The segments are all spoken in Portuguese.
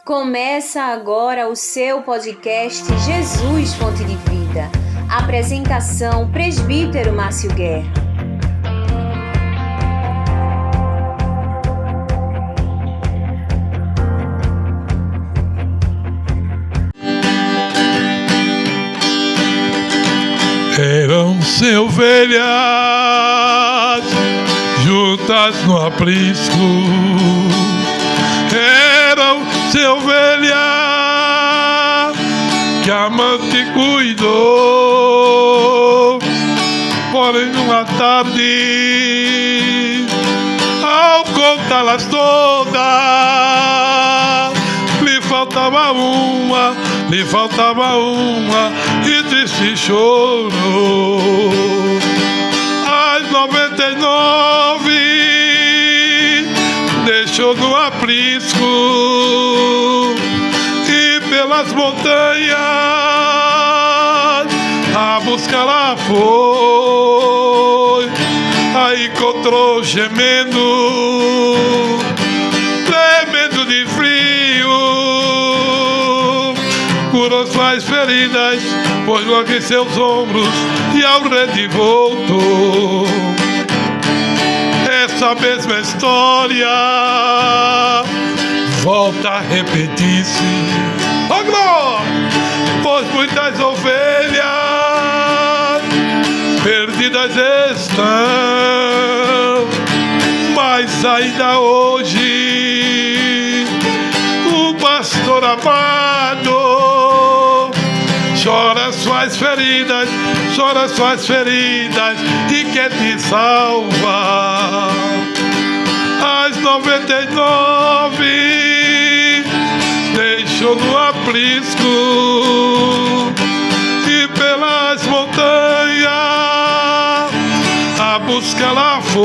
Começa agora o seu podcast Jesus Fonte de Vida. Apresentação Presbítero Márcio Guerra. Eram-se ovelhas juntas no aprisco. Eram-se ovelhas que a amante cuidou. Porém, numa tarde, ao contá-las todas, lhe faltava uma, e triste chorou. As 99 deixou no aprisco, e pelas montanhas a busca lá foi. Aí encontrou gemendo, tremendo de frio, curou suas feridas, pôs logo em seus ombros e ao rede voltou. Essa mesma história volta a repetir-se. Oh, glória! Pois muitas ovelhas perdidas estão, mas ainda hoje o pastor amado chora suas feridas e quer te salvar. As 99 deixou no aprisco, e pelas montanhas a busca lá foi.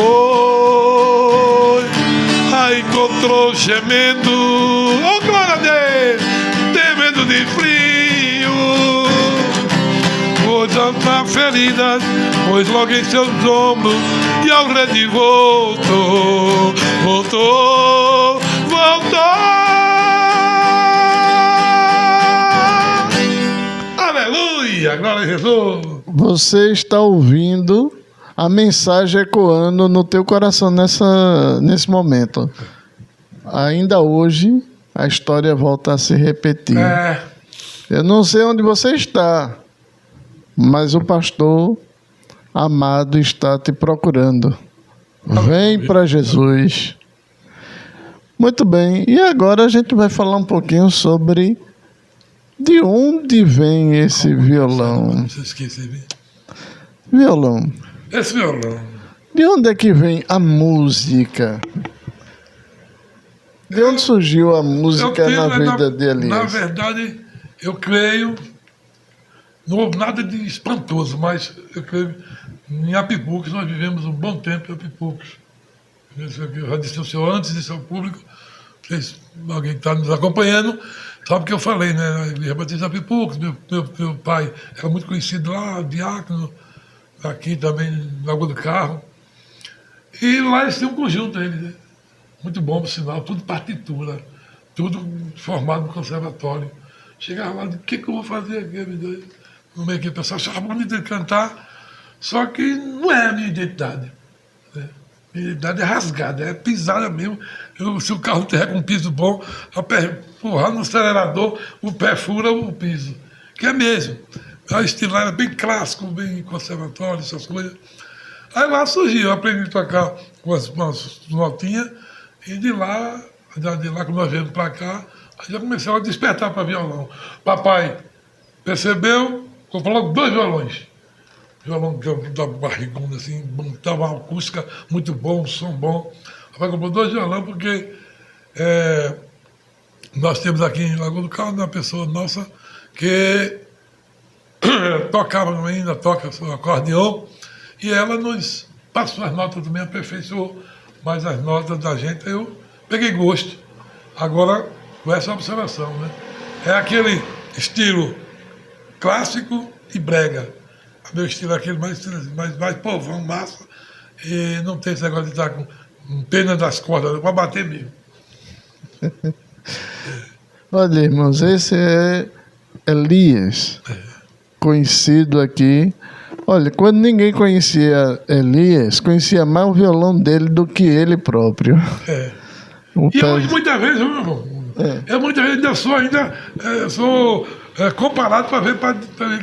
A encontrou gemendo, oh glória a Deus, temendo de frio, na ferida, pois logo em seus ombros e ao rede voltou. Aleluia, glória a Jesus. Você está ouvindo a mensagem ecoando no teu coração nesse momento. Ainda hoje a história volta a se repetir. Eu não sei onde você está, mas o pastor amado está te procurando. Vem para Jesus. Muito bem, e agora a gente vai falar um pouquinho sobre de onde vem esse violão. Violão. Esse violão. De onde é que vem a música? De onde surgiu a música na vida de Elias? Na verdade, eu creio. Não houve nada de espantoso, mas eu creio em Apipucos, nós vivemos um bom tempo em Apipucos. Eu já disse ao senhor antes, disse ao público, alguém que está nos acompanhando, sabe o que eu falei, né? A Igreja Batista Apipucos, meu pai era muito conhecido lá, diácono, aqui também, na Lagoa do Carro. E lá eles tinham um conjunto, né? Muito bom, por sinal, tudo partitura, tudo formado no conservatório. Chegava lá, o que eu vou fazer aqui? No meio que o pessoal chamava de cantar, só que não é a minha identidade. Né? Minha identidade é rasgada, é pisada mesmo. Se o carro tiver com um piso bom, empurrar no acelerador, o pé fura o piso. Que é mesmo. O estilo lá era bem clássico, bem conservatório, essas coisas. Aí lá surgiu, eu aprendi a tocar com umas notinhas, e de lá quando nós viemos para cá, aí já comecei a despertar para violão. Papai percebeu, comprou logo 2 violões. Violão da barrigona, assim, dava uma acústica muito bom, um som bom. Papai comprou 2 violões porque nós temos aqui em Lagoa do Carro uma pessoa nossa que tocava ainda, toca o acordeon, e ela nos passou as notas também, aperfeiçoou, mas as notas da gente eu peguei gosto. Agora, com essa observação, né? É aquele estilo clássico e brega. O meu estilo é aquele mais povão, massa, e não tem esse negócio de estar com pena das cordas, para bater mesmo. Olha, irmãos, esse é Elias, conhecido aqui. Olha, quando ninguém conhecia Elias, conhecia mais o violão dele do que ele próprio. E muitas vezes, meu irmão, muitas vezes ainda sou comparado para ver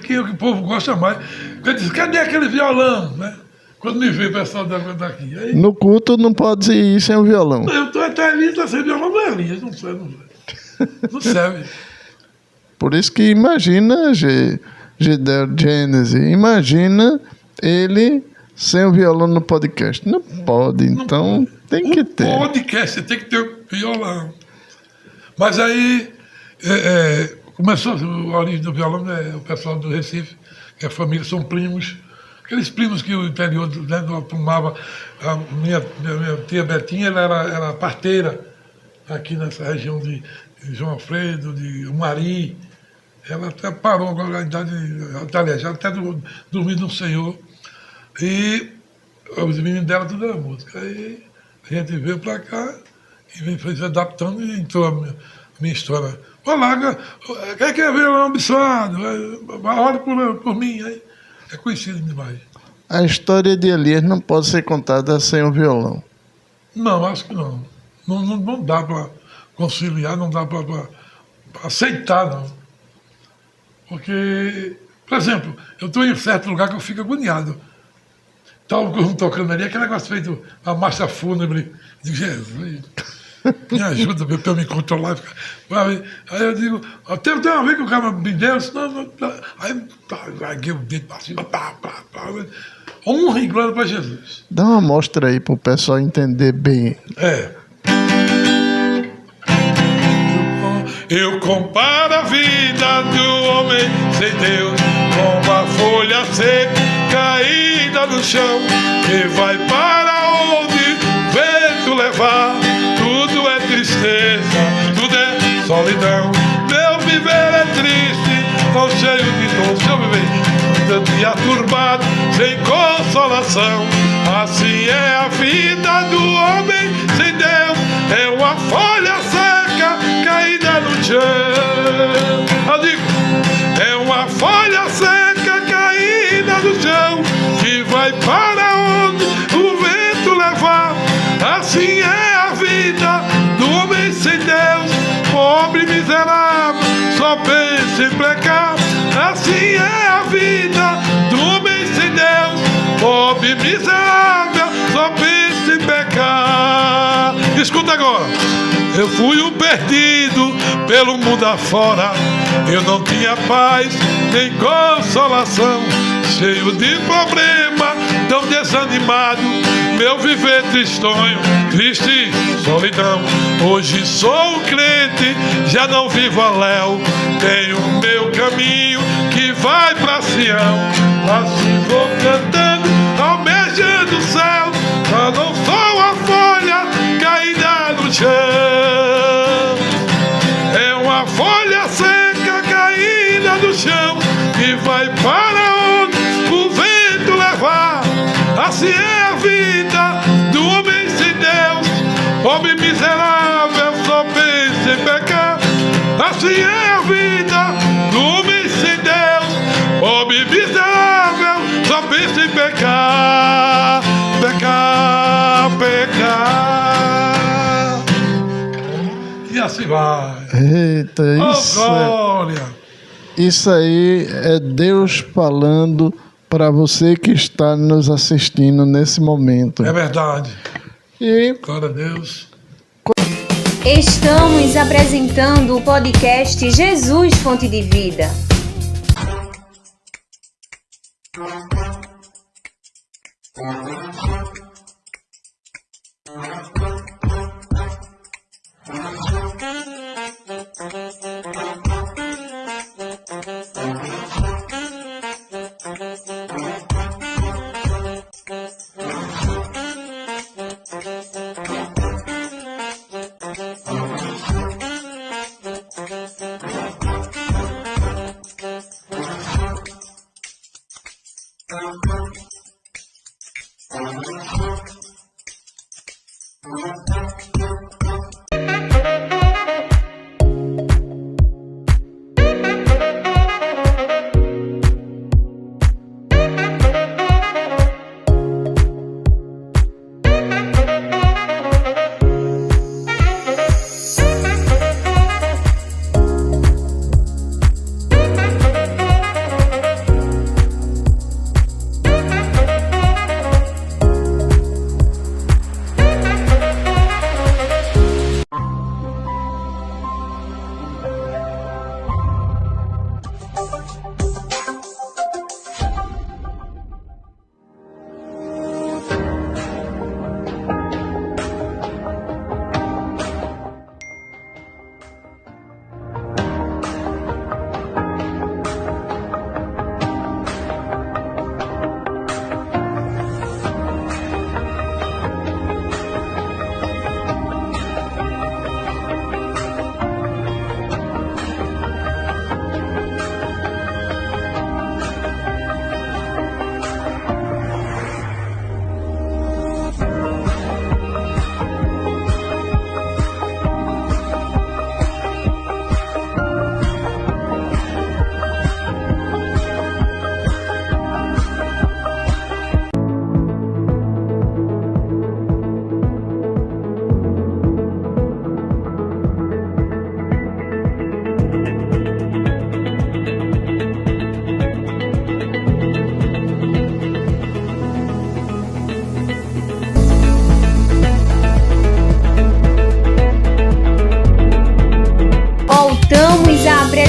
quem o povo gosta mais. Porque diz, cadê aquele violão, né? Quando me vê o pessoal daqui. Aí, no culto não pode ir sem o violão. eu estou até ali, está sem violão, não é Elias, não serve. Não serve. Por isso que imagina Gênesis, imagina ele sem o violão no podcast. Não pode, então tem que ter. Podcast, você tem que ter o violão. Mas aí começou a origem do violão, o pessoal do Recife, que a família são primos, aqueles primos que o interior tomava. A minha tia Betinha, ela era parteira aqui nessa região de João Alfredo, de Umari. Ela até parou agora na idade, aliás, ela até dormiu no Senhor. E os meninos dela tudo era música. Aí a gente veio para cá e foi se adaptando e entrou a minha história. Olá, quem quer ver o abençoado? Ora por mim. Aí é conhecido demais. A história de Elias não pode ser contada sem o violão. Não, acho que não. Não dá para conciliar, não dá para aceitar, não. Porque, por exemplo, eu estou em certo lugar que eu fico agoniado. Estava tocando ali, aquele negócio feito, a marcha fúnebre. Eu digo, Jesus, me ajuda para eu me controlar. Aí eu digo, até uma vez que o cara me deu, aí larguei o dedo para cima, honra e glória para Jesus. Dá uma amostra aí para o pessoal entender bem. Eu comparo a vida do homem sem Deus com uma folha seca caída no chão, que vai para onde o vento levar. Tudo é tristeza, tudo é solidão. Meu viver é triste, tão cheio de dor. Seu viver tanto dia turbado, sem consolação. Assim é a vida do homem sem Deus, é uma folha seca caída no chão. Eu digo, é uma folha seca caída no chão, que vai para onde o vento levar. Assim é a vida do homem sem Deus, pobre miserável, só pensa em pecar. Assim é a vida do homem sem Deus, pobre miserável, só pensa em pecar. Escuta agora. Eu fui um perdido pelo mundo afora, eu não tinha paz nem consolação, cheio de problema, tão desanimado, meu viver tristonho, triste solidão. Hoje sou crente, já não vivo a léu, tenho o meu caminho que vai pra Sião. Assim vou cantando, almejando o céu, já não sou a folha caída no chão. É uma folha seca caída no chão, que vai para onde o vento levar. Assim é a vida do homem sem Deus, pobre miserável, só pensa em pecar. Assim é a vida do homem sem Deus, pobre miserável, só pensa em pecar. Pecar, pecar. E assim vai. Eita, isso aí é Deus falando para você que está nos assistindo nesse momento. É verdade. E glória a Deus. Estamos apresentando o podcast Jesus Fonte de Vida.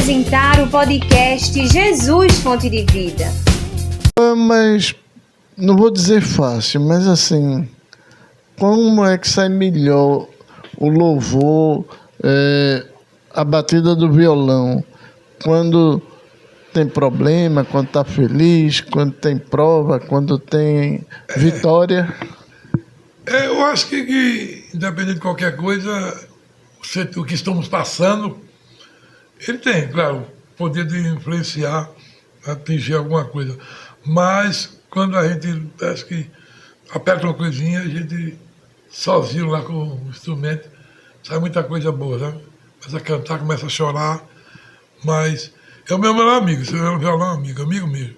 apresentar o podcast Jesus Fonte de Vida. Mas não vou dizer fácil, mas assim, como é que sai melhor o louvor, a batida do violão, quando tem problema, quando está feliz, quando tem prova, quando tem vitória? Eu acho que independente de qualquer coisa, o que estamos passando, ele tem, claro, o poder de influenciar, atingir alguma coisa. Mas quando a gente acho que aperta uma coisinha, a gente sozinho lá com o instrumento, sai muita coisa boa, sabe? Começa a cantar, começa a chorar, mas é o meu melhor amigo, esse é o violão amigo mesmo.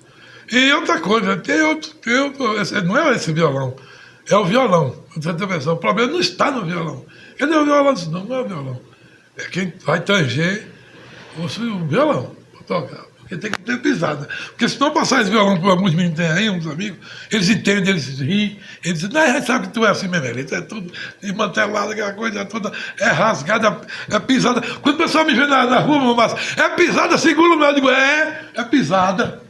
E outra coisa, tem outro, não é esse violão, é o violão. O problema não está no violão. Cadê o violão? Não é o violão. É quem vai tanger o violão para tocar. Porque tem que ter pisada. Porque se não passar esse violão para alguns meninos tem aí, uns amigos, eles entendem, eles riem, eles dizem, não, a gente sabe que tu é assim mesmo, isso é tudo desmantelado, aquela coisa toda, é rasgada, é pisada. Quando o pessoal me vê na rua, mas é pisada, segura o meu, eu digo, é pisada.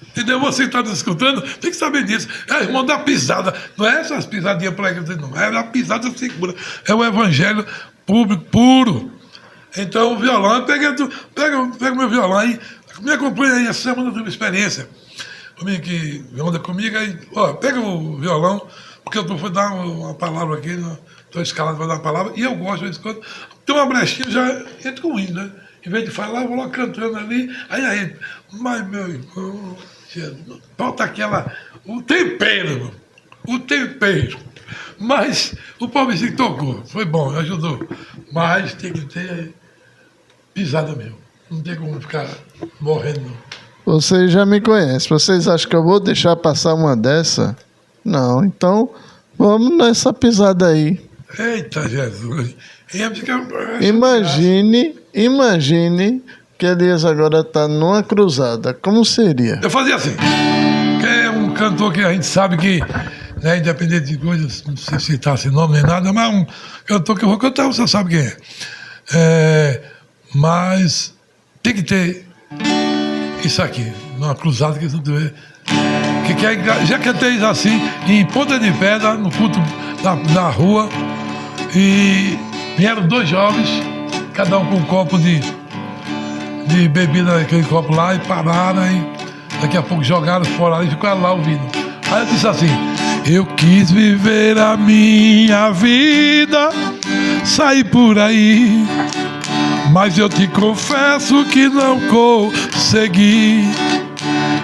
Entendeu? Você que está nos escutando, tem que saber disso. É irmão da pisada. Não é essas pisadinhas para aí, não. É a pisada segura. É o evangelho público, puro. Então, o violão, pega o meu violão aí, me acompanha aí, essa semana eu tive uma experiência. O menino que anda comigo, aí, pega o violão, porque eu vou dar uma palavra aqui, estou escalado para dar uma palavra, e eu gosto, de vez em quando, tem uma brechinha, já entro com o hino, né? Em vez de falar, eu vou lá cantando ali, aí, mas meu irmão, falta o tempero. Mas o pobrezinho tocou, foi bom, ajudou. Mas tem que ter pisada mesmo. Não tem como ficar morrendo, não. Vocês já me conhecem. Vocês acham que eu vou deixar passar uma dessa? Não, então vamos nessa pisada aí. Eita, Jesus. Imagine que Elias agora está numa cruzada. Como seria? Eu fazia assim. Que é um cantor que a gente sabe que, né, independente de coisas, não sei citar esse nome nem nada, mas é um cantor que eu vou cantar, você sabe quem é. Mas tem que ter isso aqui, numa cruzada que você vê. Já cantei isso assim, em Ponta de Pedra, no culto da rua, e vieram 2 jovens, cada um com um copo de bebida naquele copo lá, e pararam, e daqui a pouco jogaram fora e ficaram lá ouvindo. Aí eu disse assim, eu quis viver a minha vida, sair por aí, mas eu te confesso que não consegui.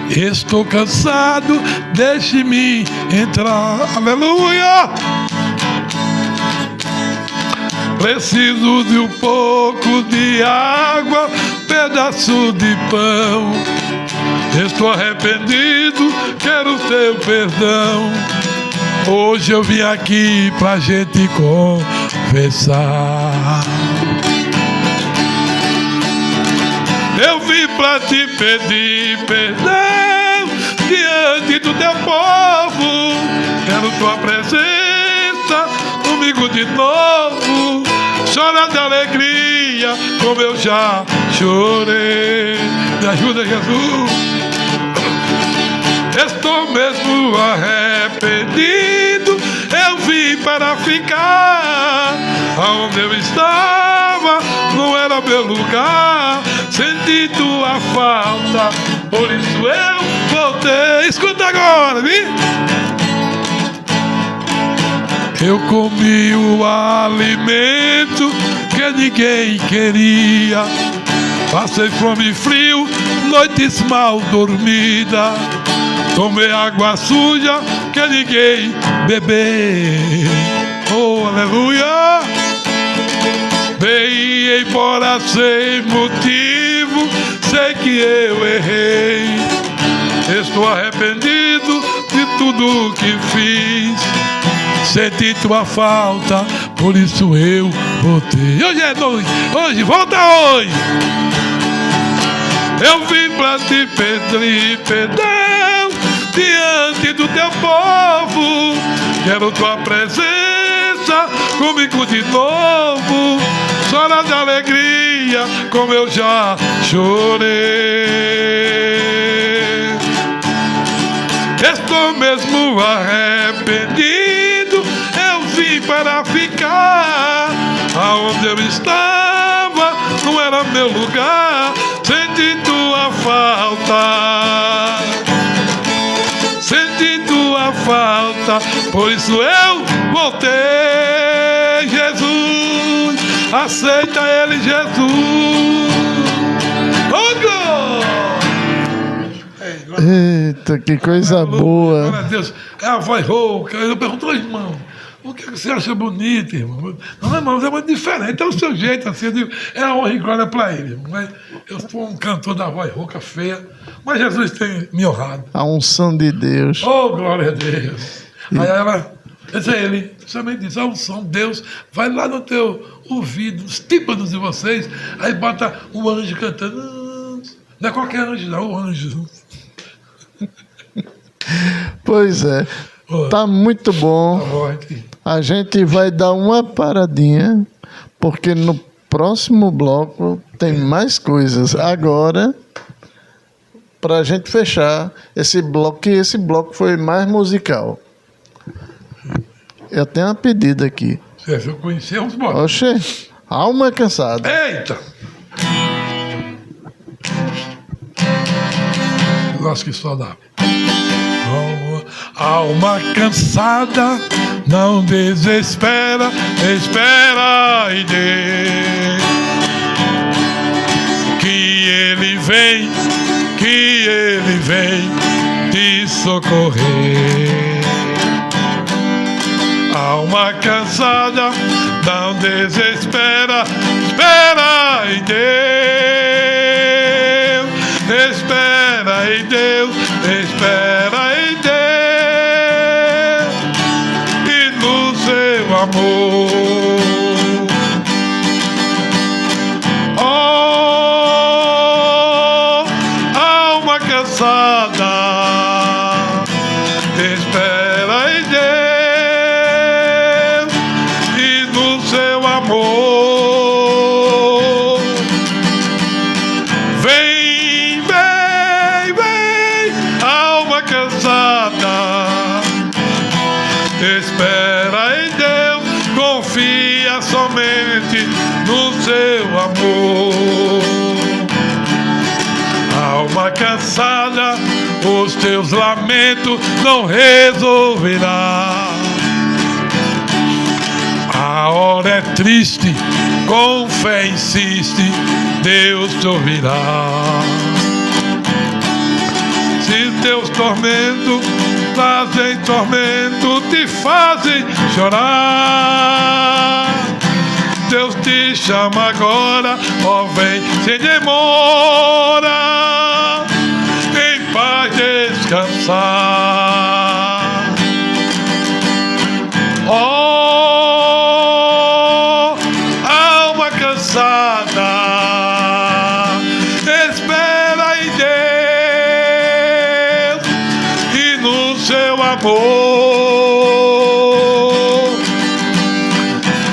Estou cansado, deixe-me entrar. Aleluia! Preciso de um pouco de água, pedaço de pão. Estou arrependido, quero teu perdão. Hoje eu vim aqui pra gente conversar. Eu vim pra te pedir perdão diante do teu povo. Quero tua presença comigo de novo. Chora de alegria como eu já chorei. Me ajuda, Jesus. Estou mesmo arrependido. Eu vim para ficar. Aonde eu estava não era meu lugar. Senti tua falta, por isso eu voltei. Escuta agora, viu? Eu comi o alimento que ninguém queria. Passei fome e frio, noites mal dormidas. Tomei água suja que ninguém bebeu. Oh, aleluia! Veio embora sem motivo, sei que eu errei. Estou arrependido de tudo que fiz. Senti tua falta, por isso eu voltei. Hoje é noite, hoje, volta hoje. Eu vim pra te pedir perdão diante do teu povo. Quero tua presença comigo de novo. Chora de alegria dia como eu já chorei. Estou mesmo arrependido, eu vim para ficar. Aonde eu estava não era meu lugar. Senti tua falta, senti tua falta, por isso eu voltei. Jesus, aceita ele, Jesus. Oh, glória! Eita, que coisa boa. Glória a Deus. É a voz rouca. Eu pergunto, irmão, o que você acha bonito, irmão? Não, irmão, é muito diferente, é o seu jeito, assim, eu digo, é a honra e glória para ele, irmão. Mas eu sou um cantor da voz rouca, feia, mas Jesus tem me honrado. A unção de Deus. Oh, glória a Deus. Aí ela, esse é ele, justamente diz, a unção, Deus, vai lá no teu ouvido, nos tímpanos de vocês, aí bota um anjo cantando. Não é qualquer anjo, não, o anjo. Pois é. Tá muito bom. Tá bom, aqui. A gente vai dar uma paradinha, porque no próximo bloco tem mais coisas. Agora, para a gente fechar esse bloco, que esse bloco foi mais musical. Eu tenho uma pedida aqui. Se eu conhecer, vamos embora. Oxê, alma cansada. Eita! Eu acho que só dá. Alma cansada, não desespera, espera em Deus. Que Ele vem te socorrer. Alma cansada, não desespera, espera em Deus. Espera em Deus, espera em Deus. Amor. Oh, alma cansada, espera em Deus e no seu amor. Vem, vem, vem, alma cansada, espera em Deus. Confia somente no seu amor. Alma cansada, os teus lamentos não resolverá. A hora é triste, com fé insiste, Deus te ouvirá. Se teus tormentos trazem tormento, te fazem chorar, Deus te chama agora, ó vem sem demora, em paz descansar. Oh, alma cansada, espera em Deus e no seu amor.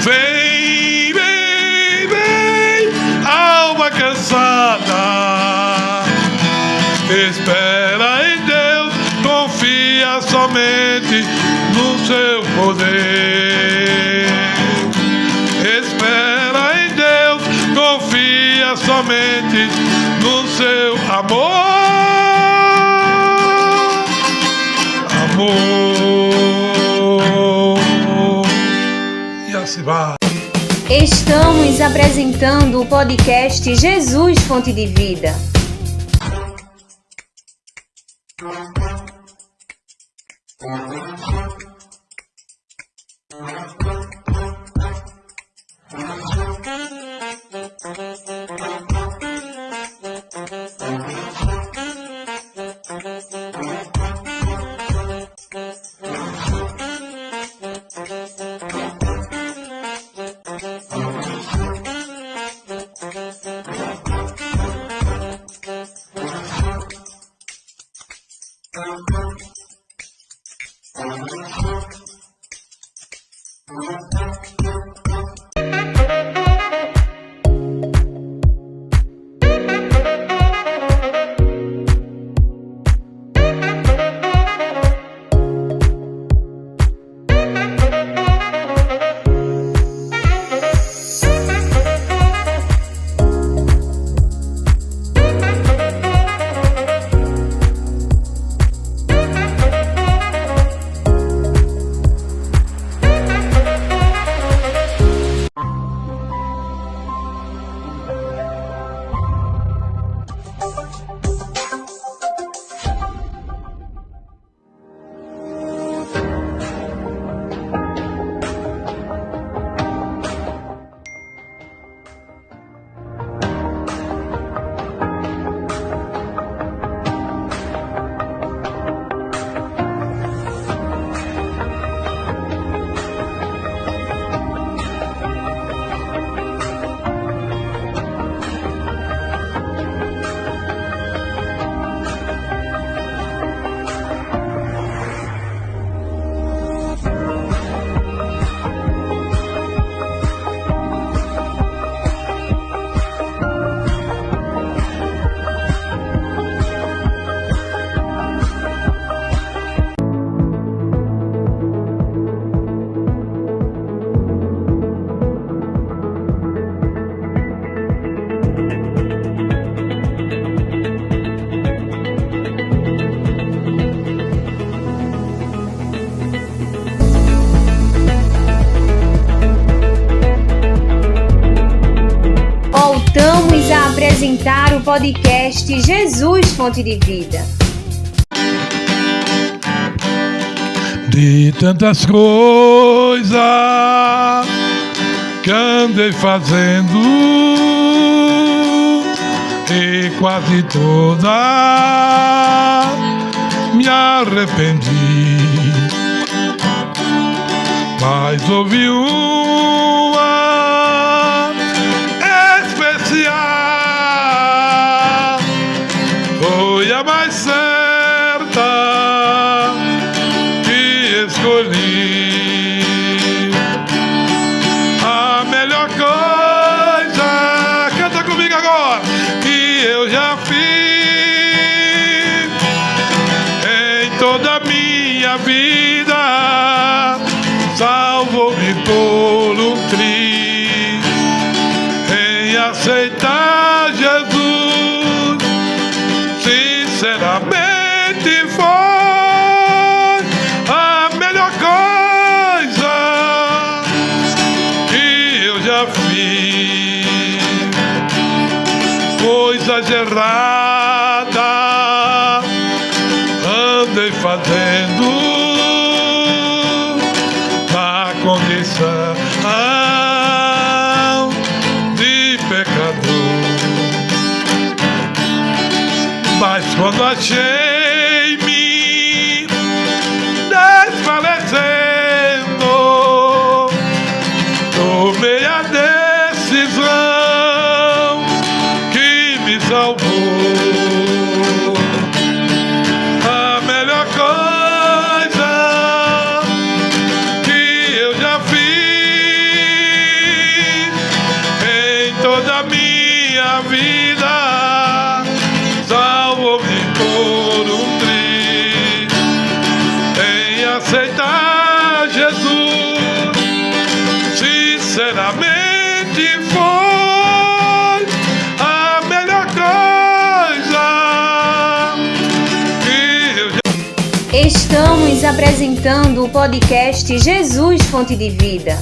Vem, vem, vem, alma cansada, espera em Deus, confia somente no seu poder. Espera em Deus, confia somente no seu amor. Amor. E assim vai. Estamos apresentando o podcast Jesus Fonte de Vida. Voltamos a apresentar o podcast Jesus Fonte de Vida. De tantas coisas que andei fazendo e quase toda me arrependi, mas houve uma especial, foi a mais certa que escolhi. A melhor coisa, canta comigo agora, que eu já fiz em toda a minha vida, salvou-me por um triz em aceitar Jesus. Sinceramente foi a melhor coisa que eu já fiz. Coisas erradas andei fazendo na condição de pecador, mas quando achei-me desfalecendo, tomei a decisão que me salvou. A melhor coisa que eu já fiz em toda a minha vida, salvou-me por um triz em aceitar Jesus. Sinceramente foi a melhor coisa que eu já... Estamos apresentando o podcast Jesus Fonte de Vida.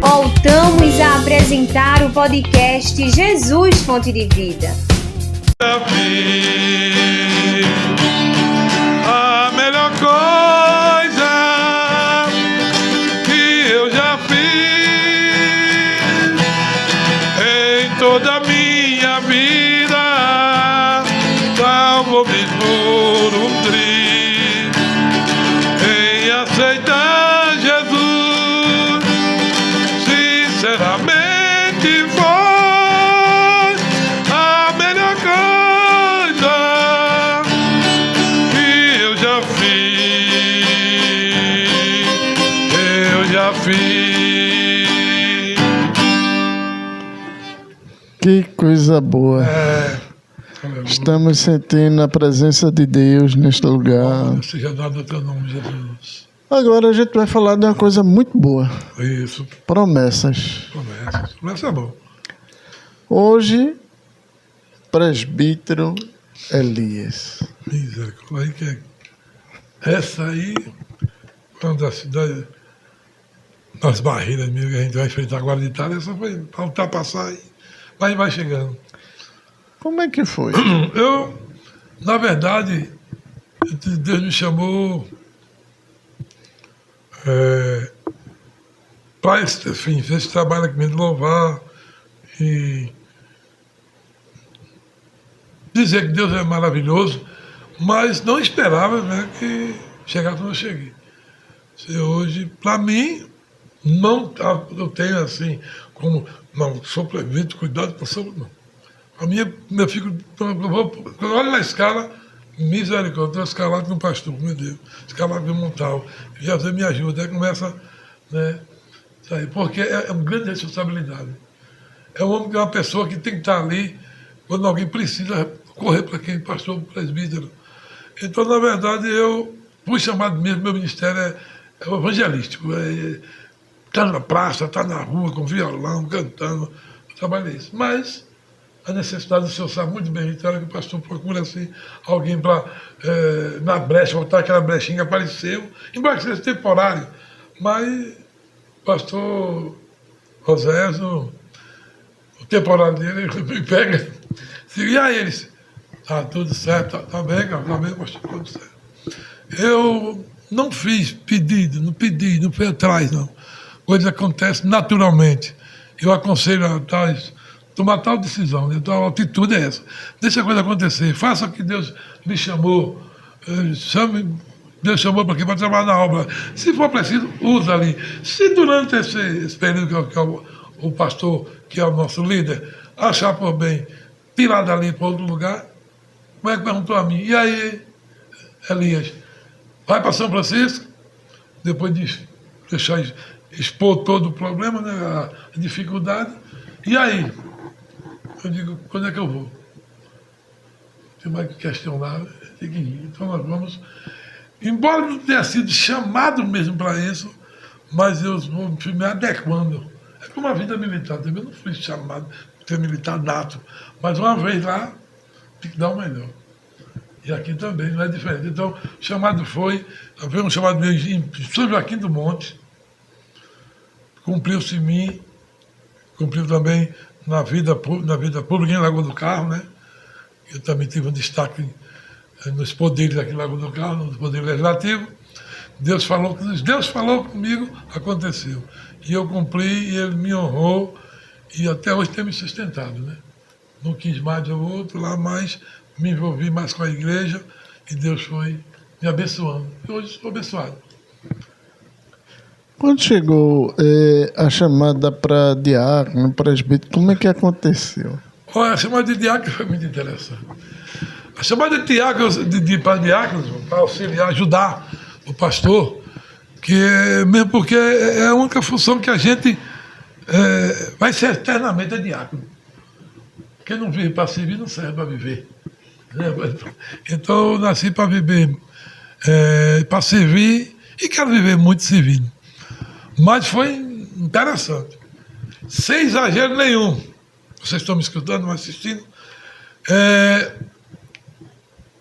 Voltamos a apresentar o podcast Jesus Fonte de Vida. já fiz. A melhor coisa que eu já fiz em toda a minha vida, salvo me por um triz em aceitar Jesus. Sinceramente foi a melhor coisa que eu já fiz. Eu já fiz. Que coisa boa. Estamos sentindo a presença de Deus neste lugar. Seja dado o teu nome, Jesus. Agora a gente vai falar de uma coisa muito boa. Isso. Promessas. Promessa. Promessa é bom. Hoje, presbítero Elias. Misericórdia. Aí que é. Essa aí, quando a cidade, nas barreiras mesmo que a gente vai enfrentar agora de Itália, essa foi para ultrapassar aí. Mas vai chegando. Como é que foi? Eu, na verdade, Deus me chamou para esse trabalho aqui mesmo, de louvar e dizer que Deus é maravilhoso, mas não esperava, né, que chegasse quando eu cheguei. Hoje, para mim, não eu tenho assim, como, não, sou prevento, cuidado, não sou, não. A minha, meu filho, quando eu olho na escala, misericórdia, estou escalado com o pastor, meu Deus, escalado com o Montal, Jesus me ajuda, aí começa, né, sair, porque é uma grande responsabilidade. É um homem que é uma pessoa que tem que estar ali quando alguém precisa correr para quem, pastor, presbítero. Então, na verdade, eu fui chamado mesmo, meu ministério é evangelístico, está na praça, está na rua, com violão, cantando, eu trabalhei isso. Mas a necessidade do senhor sabe muito bem, então, que o pastor procura assim, alguém para, na brecha, voltar aquela brechinha que apareceu, embora que seja temporário, mas o pastor Osés, o temporário dele, ele me pega, e aí eles, tá tudo certo, tá bem, pastor, tudo certo. Eu não fiz pedido, não fui atrás, não. Coisa acontece naturalmente. Eu aconselho a tomar tal decisão, então a atitude é essa. Deixa a coisa acontecer, faça o que Deus lhe chamou, Deus chamou para quê? Para trabalhar na obra. Se for preciso, usa ali. Se durante esse período que é o pastor, que é o nosso líder, achar por bem tirar dali para outro lugar, como é que perguntou a mim? E aí, Elias, vai para São Francisco, depois de deixar expor todo o problema, né, a dificuldade, e aí? Eu digo, quando é que eu vou? Tem mais que questionar, tem que ir. Então nós vamos, embora não tenha sido chamado mesmo para isso, mas eu fui me adequando. É como a vida militar, também não fui chamado para ser militar nato, mas uma vez lá, tem que dar o melhor. E aqui também não é diferente. Então, o chamado foi um chamado meu em São Joaquim do Monte, cumpriu-se em mim, cumpriu também na vida pública em Lagoa do Carro, né? Eu também tive um destaque nos poderes aqui em Lagoa do Carro, no poder legislativo. Deus falou comigo, aconteceu. E eu cumpri, e ele me honrou, e até hoje tem me sustentado, né? Não quis mais o outro lá, mas me envolvi mais com a igreja, e Deus foi me abençoando. E hoje sou abençoado. Quando chegou a chamada para diácono, presbítero, como é que aconteceu? Olha, a chamada de diácono foi muito interessante. A chamada de diácono, para diáconos, para auxiliar, ajudar o pastor, que mesmo porque é a única função que a gente vai ser eternamente diácono. Quem não vive para servir não serve para viver. Então eu nasci para viver, para servir, e quero viver muito servindo. Mas foi interessante. Sem exagero nenhum. Vocês estão me escutando, me assistindo?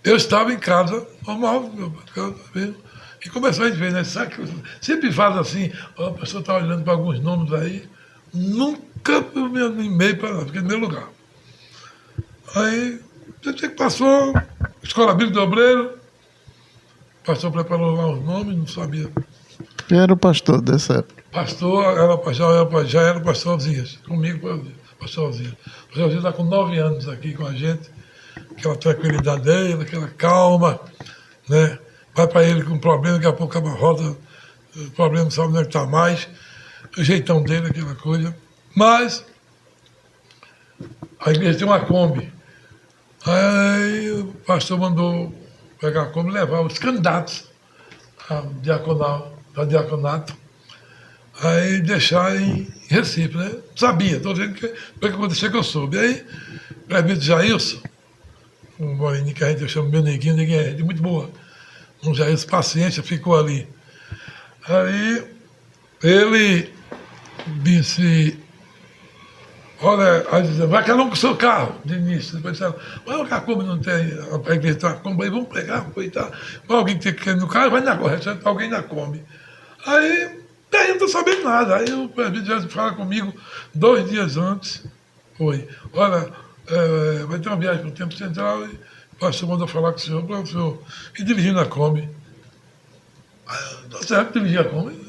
Eu estava em casa, normal, e começou a ver, né? Sempre faz assim, a pessoa está olhando para alguns nomes aí, nunca eu me animei para lá, fiquei no meu lugar. Aí Você que passou, Escola Bíblica do Obreiro, o pastor preparou lá os nomes, não sabia. Quem era o pastor dessa época? Pastor, já era o pastor Alzias, comigo, pastor Alzias. O pastor Alzias está com 9 anos aqui com a gente, aquela tranquilidade dele, aquela calma, né? Vai para ele com problema, daqui a pouco acaba a roda, o problema não sabe onde é que está mais, o jeitão dele, aquela coisa. Mas a igreja tem uma Kombi. Aí o pastor mandou pegar a Kombi e levar os candidatos a diaconato, aí deixar em Recife, né? Sabia, estou dizendo que foi o que aconteceu que eu soube. Aí, o presbítero Jailson, um moreninho que a gente chama meu neguinho, ninguém é de muito boa. Um Jailson, paciência, ficou ali. Aí, ele disse, olha, aí disse, vai cada um com o seu carro, de início. Depois disseram, mas a Kombi não tem, a igreja tem uma Kombi, aí vamos pegar, coitado. Alguém que quer ir no carro, vai na Kombi, alguém na Kombi. Aí eu não estou sabendo nada. Aí o presbítero já fala comigo 2 dias antes. Foi, olha, vai ter uma viagem para o Tempo Central e o pastor mandou falar com o senhor, para o senhor ir dirigindo a Kombi. Está certo, dirigir a Kombi?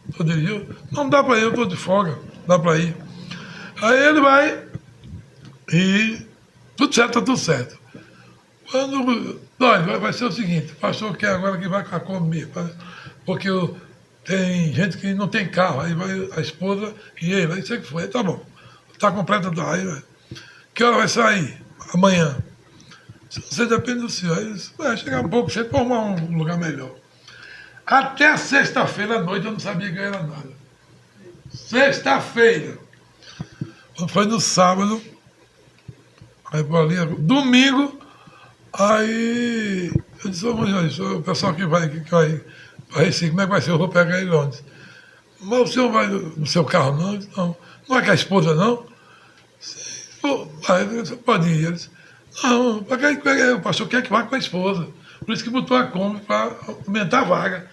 Estou dirigindo. Não dá para ir, eu estou de folga, dá para ir. Aí ele vai e tudo certo, está tudo certo. Quando, olha, vai ser o seguinte, o pastor quer agora que vai com a Kombi, porque tem gente que não tem carro, aí vai a esposa e ele, aí sei que foi, aí tá bom, está completa, tá, aí, que hora vai sair? Amanhã. Você depende do senhor, aí vai chegar um pouco cedo para arrumar um lugar melhor. Até a sexta-feira à noite eu não sabia que era nada. Sexta-feira. Foi no sábado, aí por ali, domingo, aí eu disse, o pessoal que vai para Recife, como é que vai ser? Eu vou pegar ele onde? Mas o senhor vai no seu carro não? Eu disse, não. Não é com a esposa não? Aí você pode ir. Ele disse, não, o pastor quer que vá com a esposa. Por isso que botou a Kombi para aumentar a vaga.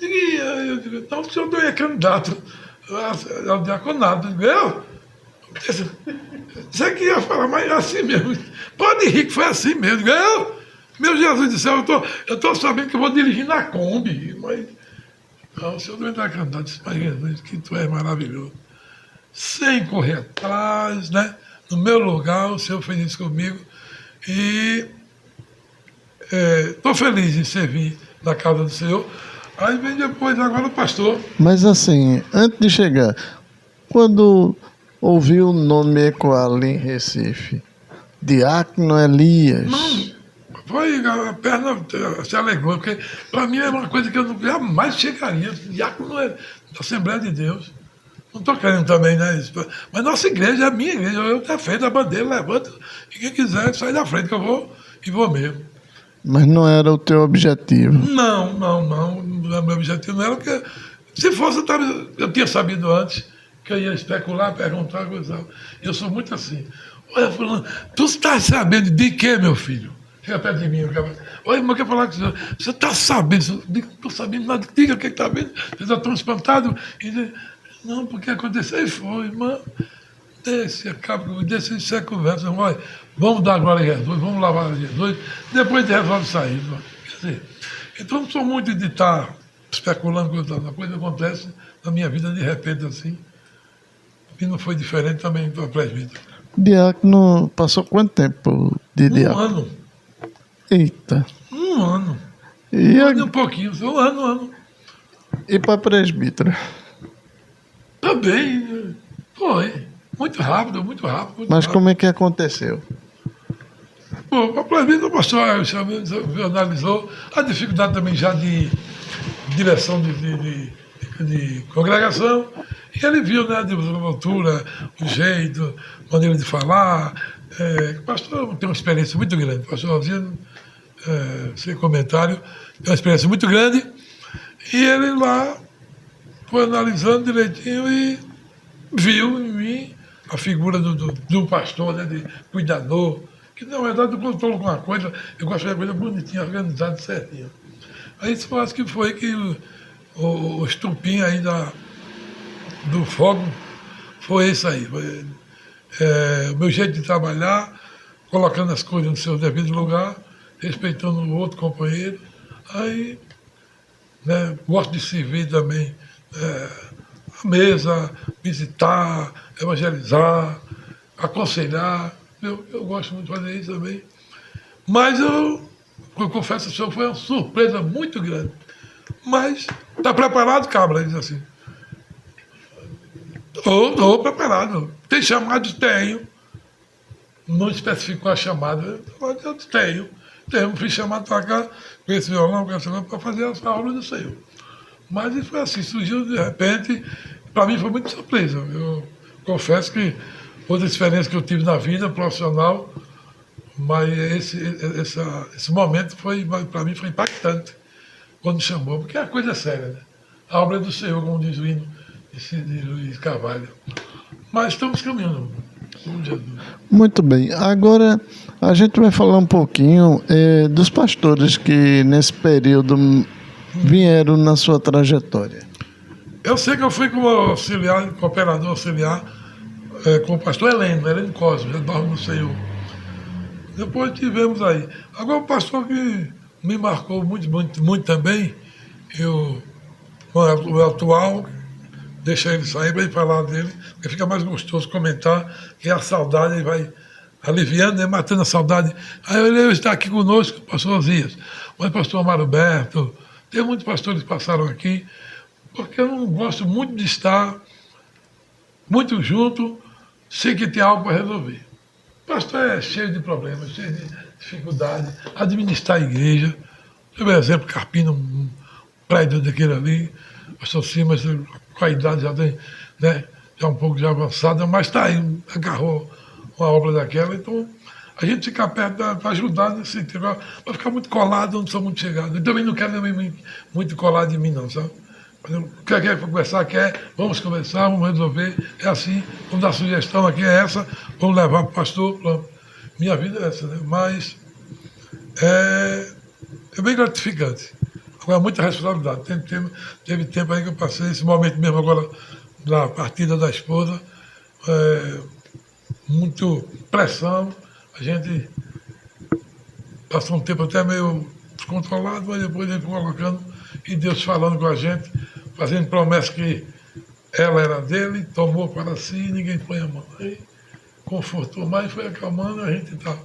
Eu digo, não, o senhor não é candidato ao diaconato. Eu? Você que ia falar, mas é assim mesmo. Pode rir que foi assim mesmo. Meu Jesus do céu, eu estou sabendo que eu vou dirigir na Kombi. Mas não, o senhor não está candidato. Mas Jesus, que tu é maravilhoso. Sem correr atrás, né? No meu lugar, o senhor fez isso comigo. E estou feliz em servir na casa do Senhor. Aí vem depois agora o pastor. Mas assim, antes de chegar, quando ouviu o nome ecoar ali em Recife, Diácono Elias. Não, foi a perna se alegrou, porque para mim era uma coisa que eu jamais chegaria. Diácono é da Assembleia de Deus. Não estou querendo também, né? Mas nossa igreja é a minha igreja. Eu defendo a bandeira, levanto, e quem quiser sai da frente, que eu vou e vou mesmo. Mas não era o teu objetivo? Não. Meu objetivo não era porque, se fosse, eu tinha sabido antes que eu ia especular, perguntar, coisa. Eu sou muito assim. Olha, fulano, tu está sabendo de quê, meu filho? Chega perto de mim, olha, irmão, quer falar com o senhor? Você está sabendo? Não estou sabendo nada, diga o que está vendo. Vocês já estão espantados? Não, porque aconteceu e foi, irmão. Deixa isso é conversa. Olha, vamos dar glória a Jesus, vamos lavar a Jesus, depois de resolve sair. Irmão. Quer dizer, então não sou muito de estar especulando com coisa acontece na minha vida de repente assim. E não foi diferente também para o presbítero. Diácono passou quanto tempo de diácono? 1 ano. Eita. 1 ano. E, Um pouquinho, 1 ano. E para presbítero? Também, foi. Muito rápido. Mas como é que aconteceu? Bom, para o presbítero, o pastor analisou a dificuldade também já de direção de congregação, e ele viu, né, a desenvoltura, o jeito, a maneira de falar. O pastor tem uma experiência muito grande, o pastor Alzino, sem comentário, tem uma experiência muito grande, e ele lá foi analisando direitinho e viu em mim a figura do pastor, né, de cuidador, que na verdade quando eu estou com uma coisa, eu gosto de uma coisa bonitinha, organizada, certinha. Aí isso eu acho que foi que o estupim aí do fogo foi isso aí. O meu jeito de trabalhar, colocando as coisas no seu devido lugar, respeitando o outro companheiro. Aí, né, gosto de servir também a mesa, visitar, evangelizar, aconselhar. Eu gosto muito de fazer isso também. Mas eu confesso ao senhor, foi uma surpresa muito grande. Mas está preparado, cabra? Ele diz assim. Estou preparado. Tem chamado? Tenho. Não especificou a chamada. Eu tenho. Fui chamado para cá com esse violão, com essa coisa, para fazer as obras do Senhor. Mas isso foi assim, surgiu de repente. Para mim foi muito surpresa. Eu confesso que outra experiência que eu tive na vida profissional, mas esse momento foi, para mim, foi impactante quando me chamou, porque a coisa é séria, né? A obra é do Senhor, como diz o hino de Luiz Carvalho. Mas estamos caminhando. Muito bem. Agora a gente vai falar um pouquinho dos pastores que nesse período vieram na sua trajetória. Eu sei que eu fui como auxiliar, cooperador auxiliar, com o pastor Heleno Cosme, já dorme no Senhor. Depois tivemos aí. Agora o pastor que me marcou muito também, o atual, deixa ele sair para ele falar dele, porque fica mais gostoso comentar, que a saudade vai aliviando, né, matando a saudade. Aí ele está aqui conosco, o pastor Osias, mas o pastor Amaro Berto, tem muitos pastores que passaram aqui, porque eu não gosto muito de estar muito junto, sem que tenha algo para resolver. O pastor é cheio de problemas, cheio de dificuldades, administrar a igreja. Por exemplo, Carpina, um prédio daquele ali, o pastor Simas, com a idade já tem, né, já um pouco já avançada, mas está aí, agarrou uma obra daquela, então a gente fica perto para ajudar nesse sentido. Para ficar muito colado, eu não sou muito chegado. Eu também não quero muito colado em mim, não, sabe? Quer conversar, vamos conversar, vamos resolver. É assim, vamos dar sugestão aqui, é essa, vamos levar para o pastor. Pronto. Minha vida é essa, né? Mas é bem gratificante. Agora, muita responsabilidade. Teve tempo aí que eu passei, esse momento mesmo agora, da partida da esposa, muito pressão. A gente passou um tempo até meio descontrolado, mas depois ele foi colocando e Deus falando com a gente, fazendo promessa que ela era dele, tomou para si e ninguém põe a mão. Aí confortou mais, foi acalmando, a gente está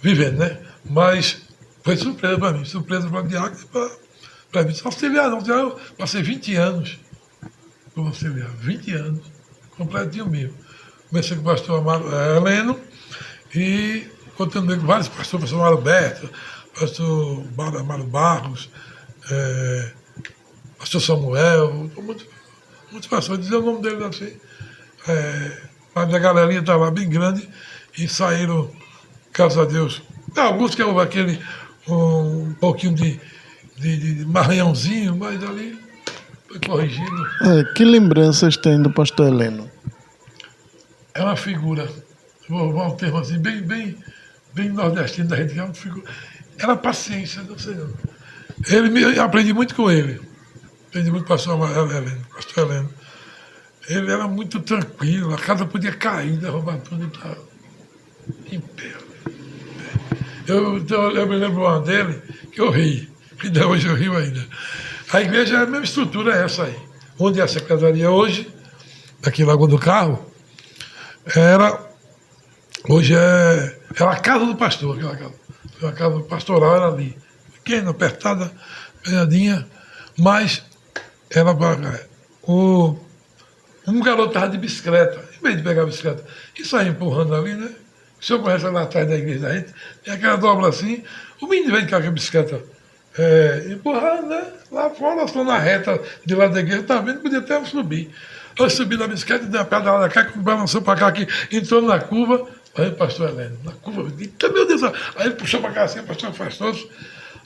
vivendo, né? Mas foi surpresa para mim, surpresa para o diácono e para mim. Auxiliar, não, eu passei 20 anos como auxiliar, 20 anos, completinho mesmo. Comecei com o pastor Heleno e continuei com vários pastores, pastor Mário Berto, pastor Mário Barros, pastor Samuel, muitos pastores, dizer o nome deles assim. Mas a galerinha estava bem grande e saíram, graças a Deus. Alguns que houve aquele um pouquinho de marranhãozinho, mas ali foi corrigido. Que lembranças tem do pastor Heleno? É uma figura, vou usar um termo assim, bem nordestino da gente, que é uma figura. Era paciência, não sei não. Eu aprendi muito com ele. Aprendi muito com o pastor Heleno. Ele era muito tranquilo, a casa podia cair, derrubar tudo e tal. Em pé. Eu me lembro uma dele que eu ri, que até hoje eu rio ainda. A igreja é a mesma estrutura, é essa aí. Onde é a secretaria hoje, aqui em Lagoa do Carro, hoje era a casa do pastor, aquela casa. A casa pastoral era ali. Pequena, apertada, pequenininha, mas era um garoto estava de bicicleta, em vez de pegar a bicicleta, e sair empurrando ali, né? O senhor conhece lá atrás da igreja da gente, tem aquela dobra assim, o menino vem com a bicicleta empurrando, né? Lá fora, nós estamos na reta de lá da igreja, tá vendo? Podia até subir. Eu subi na bicicleta, dei uma pedalada cá, balançou para cá, aqui, entrou na curva, aí o pastor Heleno, na curva, eita, meu Deus, aí ele puxou para cá assim, o pastor afastou-se,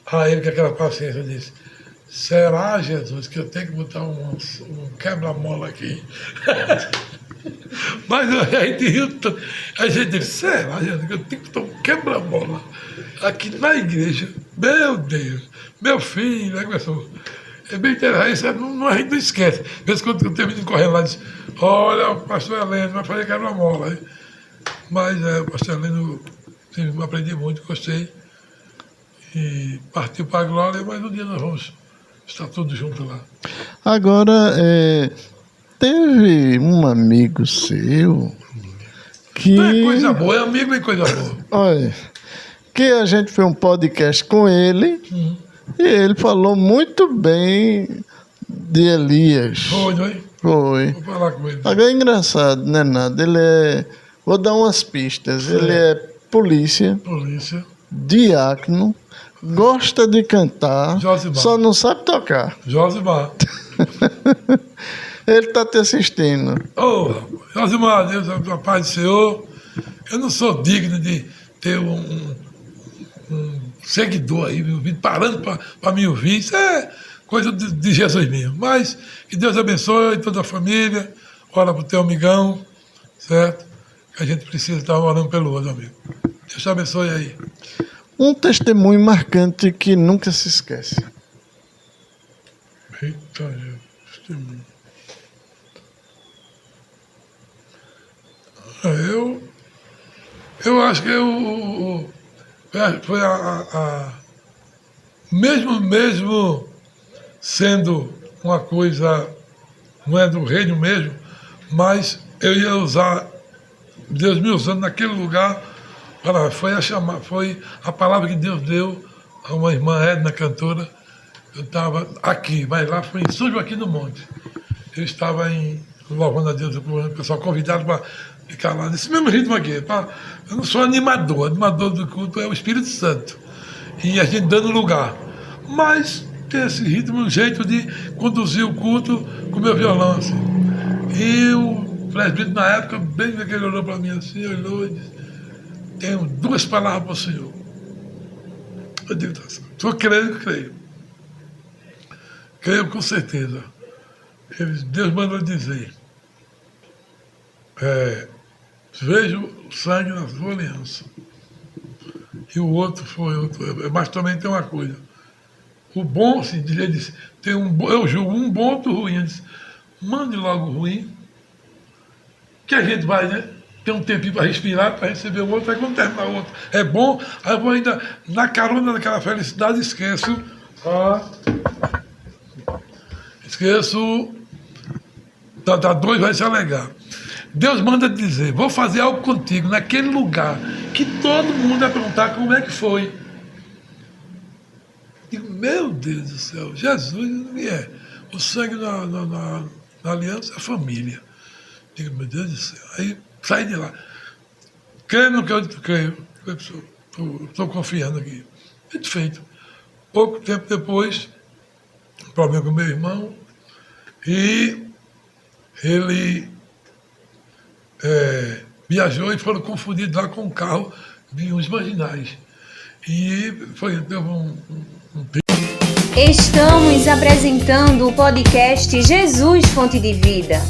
aí ele com aquela paciência disse: será, Jesus, que eu tenho que botar um quebra-mola aqui? Mas a gente riu, a gente disse: será, Jesus, que eu tenho que botar um quebra-mola aqui na igreja? Meu Deus, meu filho, aí começou. É bem interessante, isso a gente não esquece. Às vezes quando eu termino correndo lá, diz: olha, o pastor Heleno vai fazer quebra-mola. Mas o pastor Heleno aprendi muito, gostei. E partiu para a glória, mas um dia nós vamos estar todos juntos lá. Agora, teve um amigo seu que... Não é coisa boa, é amigo e coisa boa. Olha, que a gente fez um podcast com ele e ele falou muito bem de Elias. Foi, não é? Foi. Vou falar com ele. Agora é engraçado, não é nada. Ele é... Vou dar umas pistas. Ele é polícia, Polícia. diácono, gosta de cantar, Josimar. só não sabe tocar. Josimar. Ele está te assistindo. Ô, Josimar, Deus, a paz do Senhor. Eu não sou digno de ter um seguidor aí, me ouvindo, parando para me ouvir. Isso é coisa de Jesus mesmo. Mas que Deus abençoe toda a família. Ora para o teu amigão, certo? Que a gente precisa estar orando pelo outro, amigo. Deus te abençoe aí. Um testemunho marcante que nunca se esquece. Eita, Deus. Testemunho. Eu acho que foi mesmo sendo uma coisa, não é do reino mesmo, mas eu ia usar, Deus me usando naquele lugar, foi a palavra que Deus deu a uma irmã Edna, cantora. Eu estava aqui, mas lá foi em São Joaquim do Monte. Eu estava louvando a Deus, o pessoal convidado para ficar lá nesse mesmo ritmo aqui. Eu não sou animador do culto é o Espírito Santo. E a gente dando lugar. Mas tem esse ritmo, um jeito de conduzir o culto com o meu violão, assim. E o presbítero, na época, bem que ele olhou para mim assim, olhou e disse: tenho 2 palavras para o senhor. Eu digo: tá certo. Estou crendo, creio. Creio com certeza. Deus mandou dizer: vejo o sangue na sua aliança. E o outro foi outro. Mas também tem uma coisa. O bom, assim, ele disse, eu julgo um bom, outro ruim. Ele disse: mande logo o ruim, que a gente vai, né? Ter um tempinho para respirar, para receber o outro, aí quando terminar o outro é bom, aí eu vou ainda, na carona daquela felicidade, esqueço da 2 vai se alegar. Deus manda dizer: vou fazer algo contigo naquele lugar que todo mundo vai perguntar como é que foi. Digo: meu Deus do céu, Jesus não é. O sangue na aliança é a família. Digo: meu Deus do céu. Aí saí de lá. Creio no que eu creio. Estou confiando aqui. Feito. Pouco tempo depois, problema com meu irmão, e ele viajou e foram confundidos lá com um carro de uns marginais. E teve um Estamos apresentando o podcast Jesus Fonte de Vida.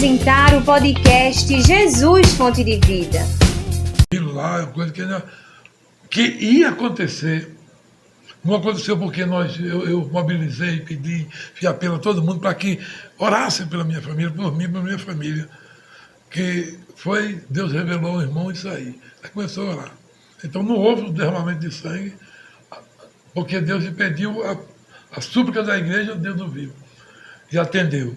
apresentar o podcast Jesus Fonte de Vida. Aquilo lá é uma coisa que ia acontecer. Não aconteceu porque eu mobilizei, pedi, fiz apelo a todo mundo para que orassem pela minha família, por mim, pela minha família. Que foi, Deus revelou ao irmão isso aí. Aí começou a orar. Então não houve derramamento de sangue, porque Deus lhe pediu a súplica da igreja, Deus ouviu e atendeu.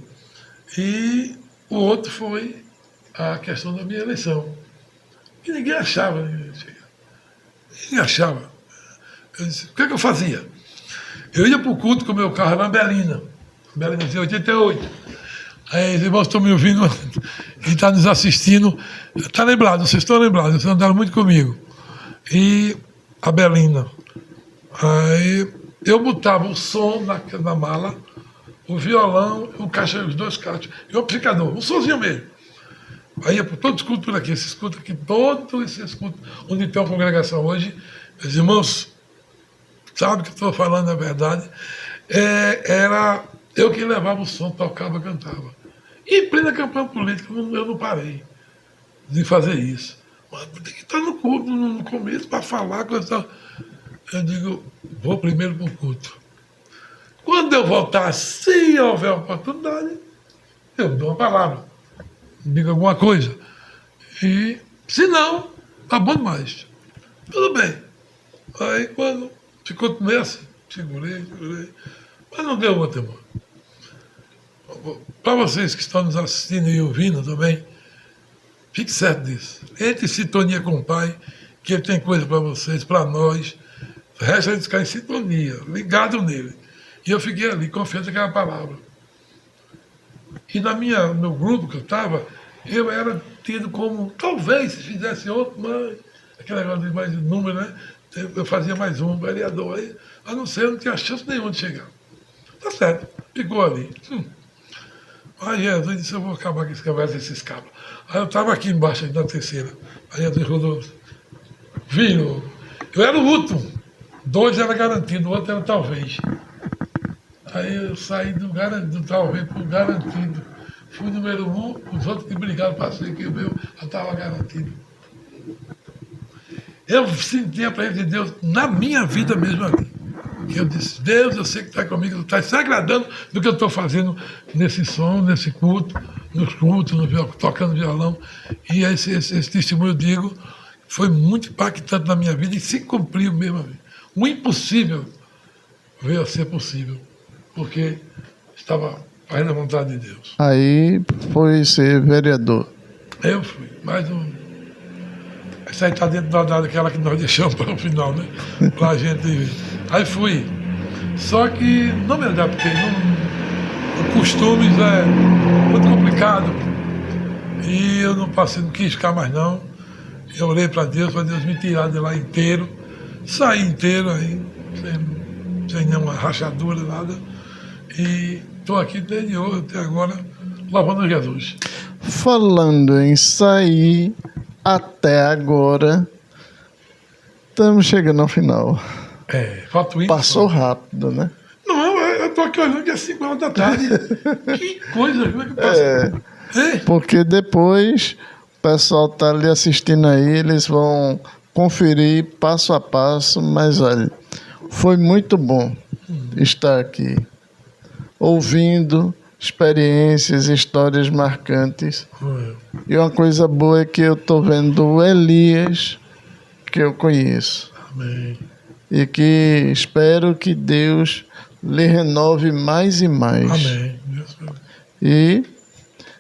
E o outro foi a questão da minha eleição. E ninguém achava. Ninguém achava. Eu disse, o que eu fazia? Eu ia para o culto com o meu carro na Belina. Belina, 88. Aí os irmãos estão me ouvindo e estão nos assistindo. Está lembrado, vocês estão lembrados, vocês andaram muito comigo. E a Belina. Aí eu botava o som na mala, o violão, o caixa, os dois caixas, e o amplificador, um sonzinho mesmo. Aí ia para todos os cultos por aqui, esses cultos aqui, todos esses cultos, onde tem uma congregação hoje, os irmãos sabem que estou falando a verdade, era eu que levava o som, tocava, cantava. E em plena campanha política, eu não parei de fazer isso. Mas tem que estar no culto, no começo, para falar, coisa. Eu digo, vou primeiro para o culto. Quando eu voltar, se houver oportunidade, eu dou uma palavra, digo alguma coisa. E, se não, tá bom demais. Tudo bem. Aí, quando ficou meio assim, segurei, mas não deu outra, irmão. Para vocês que estão nos assistindo e ouvindo também, fique certo disso. Entre em sintonia com o Pai, que Ele tem coisa para vocês, para nós. Resta a gente ficar em sintonia, ligado nele. E eu fiquei ali, confiante naquela palavra. E no meu grupo que eu estava, eu era tido como, talvez, se fizesse outro, mas aquele negócio de mais número, né? Eu fazia mais um vereador aí, a não ser, eu não tinha chance nenhuma de chegar. Tá certo, ficou ali. Aí Jesus disse, eu vou acabar com esse conversa desses cabos. Aí eu estava aqui embaixo, na terceira. Aí Jesus falou, viu, eu era o último. 2 era garantido, o outro era talvez. Aí eu saí do talvez para o garantido. Fui número 1, os outros que brigaram para ser que o meu já estava garantido. Eu senti a presença de Deus na minha vida mesmo ali. Eu disse, Deus, eu sei que está comigo, tu está se agradando do que eu estou fazendo nesse som, nesse culto, nos cultos, tocando violão. E esse testemunho, eu digo, foi muito impactante na minha vida e se cumpriu mesmo. O impossível veio a ser possível, porque estava fazendo a vontade de Deus. Aí foi ser vereador. Eu fui, mais um. Essa aí está dentro daquela que nós deixamos para o final, né? Para a gente. Aí fui. Só que não me adaptei. O costumes é muito complicado. E eu não quis ficar mais não. Eu orei para Deus me tirar de lá inteiro. Saí inteiro aí, sem nenhuma rachadura, nada. E estou aqui desde hoje até agora, louvando Jesus. Falando em sair, até agora, estamos chegando ao final. Falta isso. Passou rápido, né? Não, eu estou aqui olhando que é 5 horas da tarde. Que coisa, como é que passa? Porque depois o pessoal está ali assistindo aí, eles vão conferir passo a passo, mas olha, foi muito bom estar aqui, ouvindo experiências, histórias marcantes. E uma coisa boa é que eu estou vendo o Elias, que eu conheço. Amém. E que espero que Deus lhe renove mais e mais. Amém. E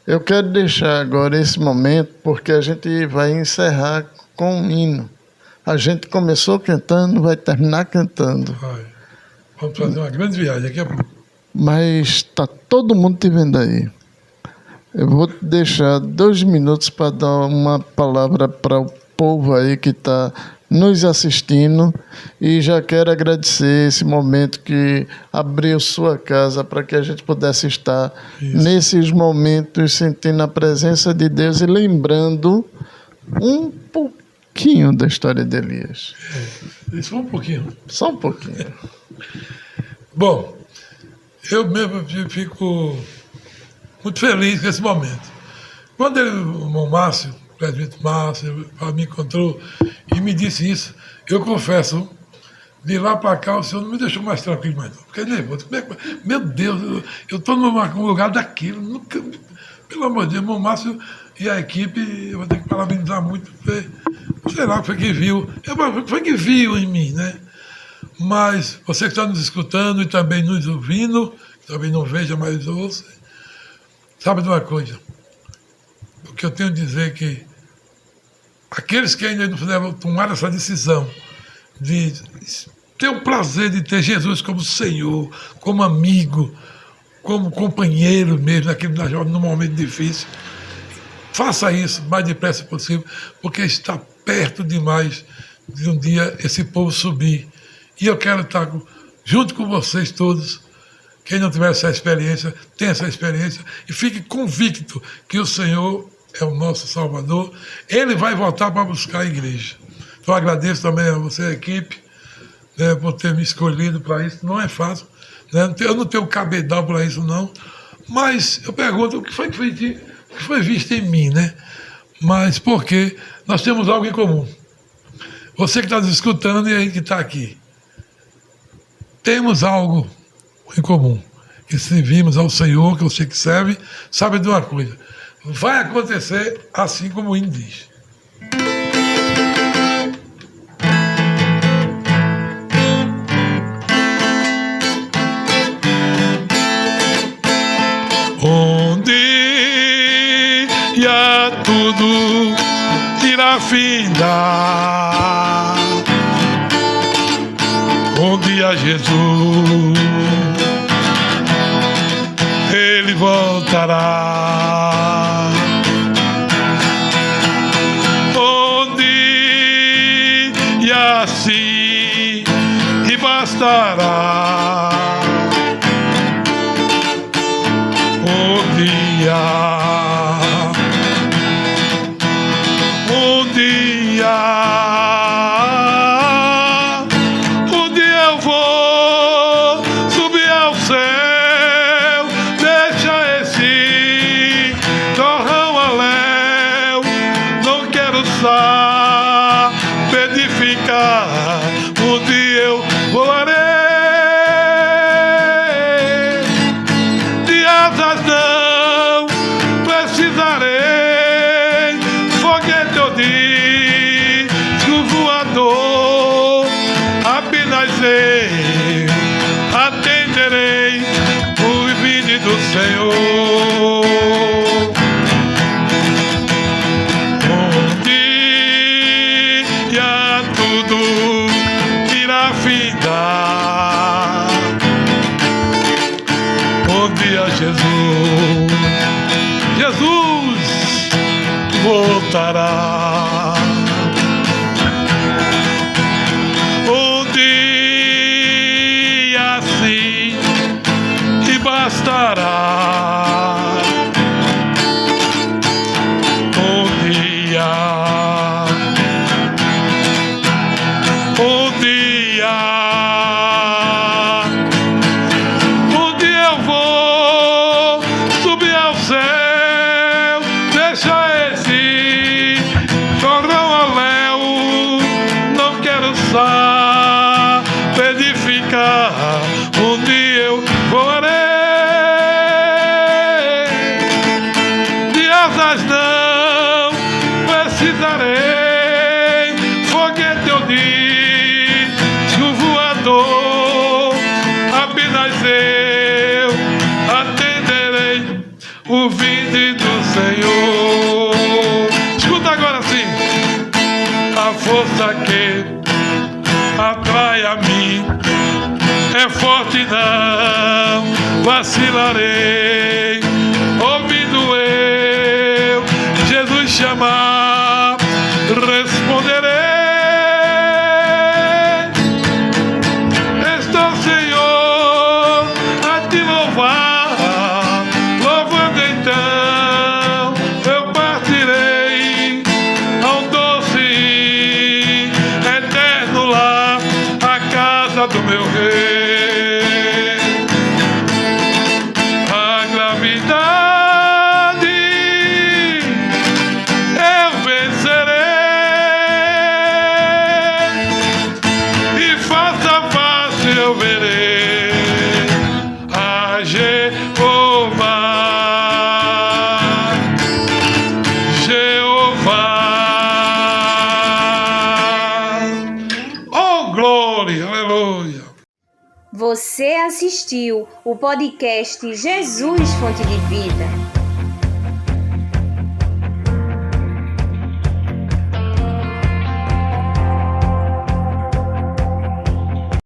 eu quero deixar agora esse momento, porque a gente vai encerrar com um hino. A gente começou cantando, vai terminar cantando. Vamos fazer uma grande viagem daqui a pouco. Mas está todo mundo te vendo aí. Eu vou deixar 2 minutos para dar uma palavra para o povo aí que está nos assistindo. E já quero agradecer esse momento que abriu sua casa para que a gente pudesse estar nesses momentos sentindo a presença de Deus e lembrando um pouquinho da história de Elias. Isso foi um pouquinho. Só um pouquinho. Bom, eu mesmo fico muito feliz com esse momento. Quando o irmão Márcio, o presbítero Márcio, me encontrou e me disse isso, eu confesso, de lá para cá o senhor não me deixou mais tranquilo mais não. Fiquei nervoso. Meu Deus, eu estou num lugar daquilo. Nunca, pelo amor de Deus, irmão Márcio e a equipe, eu vou ter que parabenizar muito, porque, sei lá, foi que viu. Foi que viu em mim, né? Mas você que está nos escutando e também nos ouvindo, também não veja, mas ouça, sabe de uma coisa? O que eu tenho a dizer é que aqueles que ainda não fizeram tomar essa decisão de ter o prazer de ter Jesus como Senhor, como amigo, como companheiro mesmo, no momento difícil, faça isso o mais depressa possível, porque está perto demais de um dia esse povo subir. E eu quero estar junto com vocês todos. Quem não tiver essa experiência, tenha essa experiência e fique convicto que o Senhor é o nosso Salvador. Ele vai voltar para buscar a igreja. Então agradeço também a você, a equipe, né, por ter me escolhido para isso. Não é fácil, né? Eu não tenho cabedal para isso, não. Mas eu pergunto, o que foi visto em mim, né? Mas porque nós temos algo em comum. Você que está nos escutando e aí que está aqui. Temos algo em comum. Que servimos ao Senhor, que você que serve, sabe de uma coisa. Vai acontecer assim como o hino diz. Onde ia tudo irá findar, onde há Jesus, Ele voltará. Onde e assim e bastará. Um dia eu vou subir ao céu, deixa esse torrão a léu, não quero saber de ficar, um dia eu voarei. Atenderei o vídeo do Senhor. Onde ia tudo irá findar, onde há Jesus voltará. Bastará um dia eu vou subir ao céu, deixa esse torrão a léu, não quero saber de ficar, um dia eu voarei. Não precisarei, foguete eu disco voador, apenas eu atenderei o vinde do Senhor. Escuta agora sim, a força que atrai a mim é forte, não vacilarei, ouvindo eu Jesus chamar, responderei. Estou, Senhor, a te louvar, louvando então eu partirei ao doce eterno lar, a casa do meu rei. temerei a Jeová. Oh, glória, aleluia. Você assistiu o podcast Jesus Fonte de Vida.